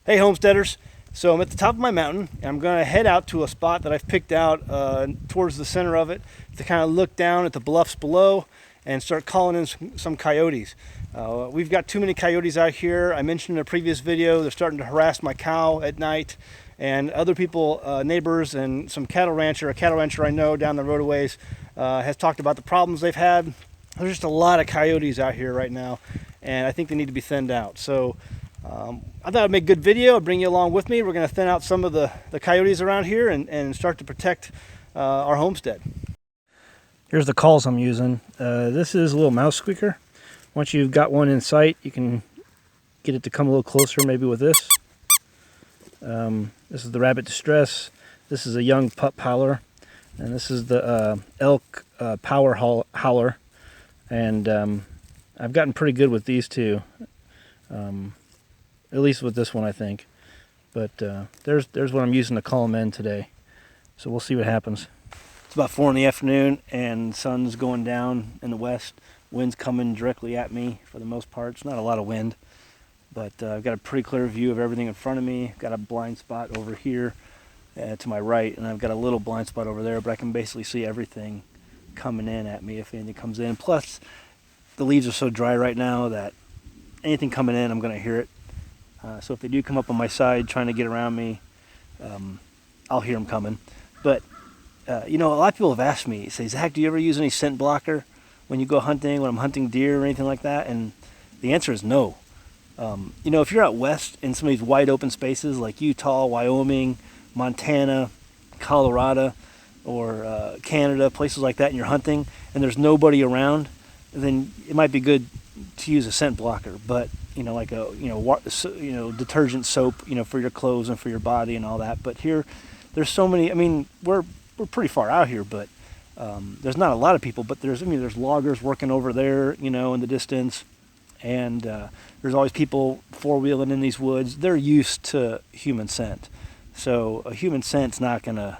Hey homesteaders, so I'm at the top of my mountain and I'm going to head out to a spot that I've picked out towards the center of it to kind of look down at the bluffs below and start calling in some coyotes. We've got too many coyotes out here. I mentioned in a previous video they're starting to harass my cow at night, and other people, neighbors and some a cattle rancher I know down the road a ways, has talked about the problems they've had. There's just a lot of coyotes out here right now, and I think they need to be thinned out. So I thought I'd make a good video. I'd bring you along with me. We're going to thin out some of the coyotes around here and start to protect our homestead. Here's the calls I'm using. This is a little mouse squeaker. Once you've got one in sight, you can get it to come a little closer, maybe with this. This is the rabbit distress. This is a young pup howler. And this is the elk power howler. And I've gotten pretty good with these two. At least with this one, I think. But there's what I'm using to call them in today. So we'll see what happens. It's about 4 in the afternoon, and the sun's going down in the west. Wind's coming directly at me for the most part. It's not a lot of wind, but I've got a pretty clear view of everything in front of me. Got a blind spot over here to my right, and I've got a little blind spot over there, but I can basically see everything coming in at me if anything comes in. Plus, the leaves are so dry right now that anything coming in, I'm going to hear it. So if they do come up on my side trying to get around me, I'll hear them coming. But, you know, a lot of people have asked me, say, Zach, do you ever use any scent blocker when you go hunting, when I'm hunting deer or anything like that? And the answer is no. You know, if you're out west in some of these wide open spaces like Utah, Wyoming, Montana, Colorado, or Canada, places like that, and you're hunting and there's nobody around, then it might be good to use a scent blocker. But you know, like a detergent soap, you know, for your clothes and for your body and all that. But here, there's so many. I mean, we're pretty far out here, but there's not a lot of people. But there's loggers working over there, you know, in the distance, and there's always people four-wheeling in these woods. They're used to human scent, so a human scent's not gonna,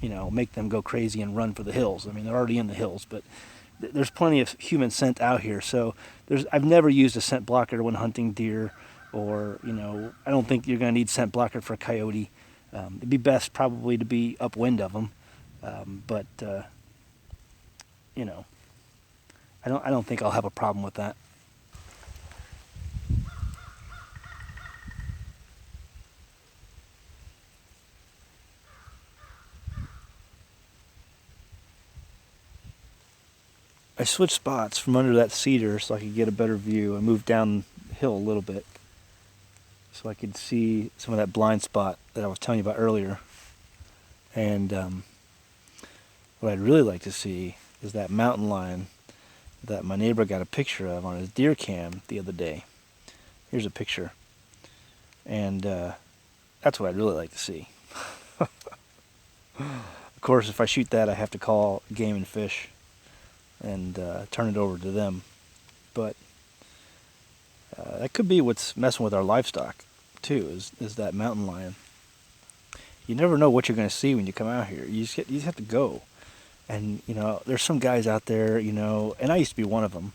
you know, make them go crazy and run for the hills. I mean, they're already in the hills, but there's plenty of human scent out here. So I've never used a scent blocker when hunting deer, or, you know, I don't think you're going to need scent blocker for a coyote. It'd be best probably to be upwind of them. But you know, I don't think I'll have a problem with that. I switched spots from under that cedar so I could get a better view. I moved down the hill a little bit so I could see some of that blind spot that I was telling you about earlier. And what I'd really like to see is that mountain lion that my neighbor got a picture of on his deer cam the other day. Here's a picture. And that's what I'd really like to see. Of course, if I shoot that, I have to call Game and Fish and turn it over to them. But that could be what's messing with our livestock too, is that mountain lion. You never know what you're going to see when you come out here. You just have to go. And, you know, there's some guys out there, you know, and I used to be one of them,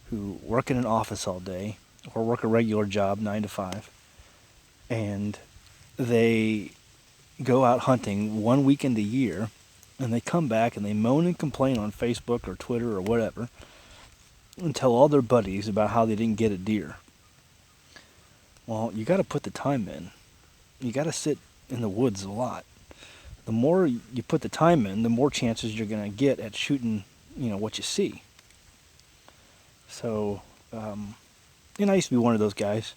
who work in an office all day or work a regular job 9 to 5, and they go out hunting one weekend a year, and they come back and they moan and complain on Facebook or Twitter or whatever and tell all their buddies about how they didn't get a deer. Well, you got to put the time in. You got to sit in the woods a lot. The more you put the time in, the more chances you're going to get at shooting, you know, what you see. So, I used to be one of those guys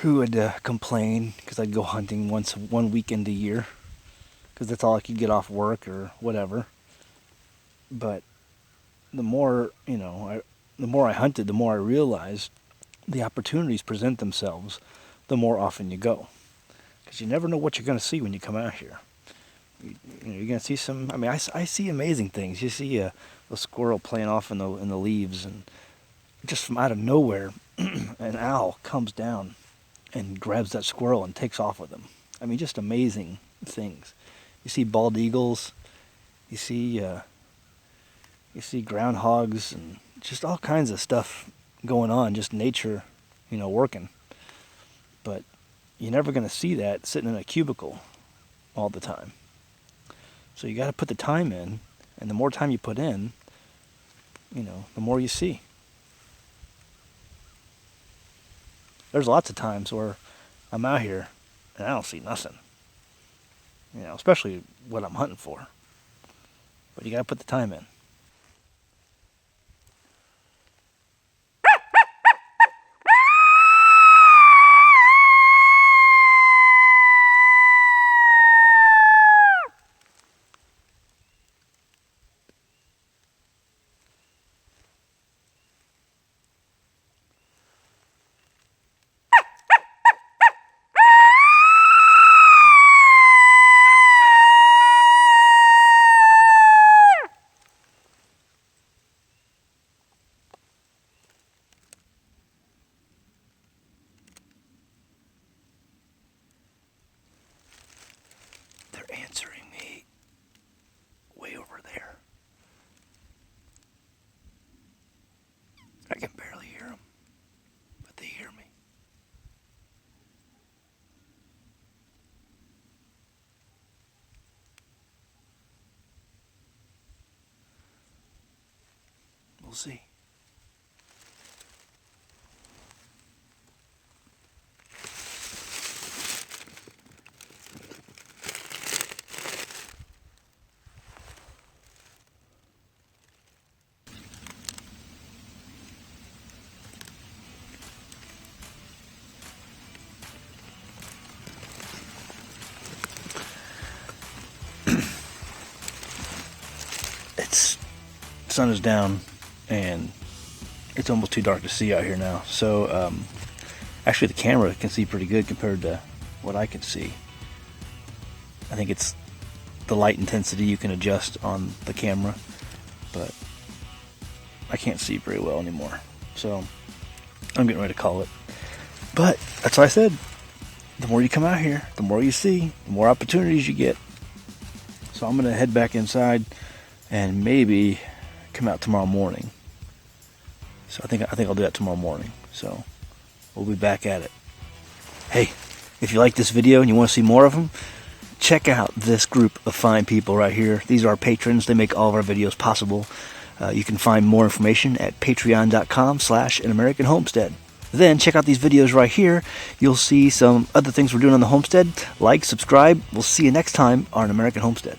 who would complain because I'd go hunting one weekend a year, because that's all I could get off work or whatever. But the more I hunted, the more I realized the opportunities present themselves the more often you go. Because you never know what you're going to see when you come out here. You're going to see some, I mean, I see amazing things. You see a squirrel playing off in the leaves, and just from out of nowhere, an owl comes down and grabs that squirrel and takes off with him. I mean, just amazing things. You see bald eagles, you see groundhogs, and just all kinds of stuff going on, just nature, working. But you're never going to see that sitting in a cubicle all the time. So you got to put the time in, and the more time you put in, the more you see. There's lots of times where I'm out here and I don't see nothing. Especially what I'm hunting for. But you got to put the time in. They're answering me way over there. I can barely hear them, but they hear me. We'll see. Sun is down and it's almost too dark to see out here now. So actually the camera can see pretty good compared to what I can see. I think it's the light intensity you can adjust on the camera, but I can't see very well anymore. So I'm getting ready to call it. But that's what I said. The more you come out here, the more you see, the more opportunities you get. So I'm going to head back inside and maybe come out tomorrow morning. So I think I'll do that tomorrow morning. So we'll be back at it. Hey, if you like this video and you want to see more of them, check out this group of fine people right here. These are our patrons. They make all of our videos possible. You can find more information at patreon.com/AnAmericanHomestead. Then check out these videos right here. You'll see some other things we're doing on the homestead. Like, subscribe. We'll see you next time on An American Homestead.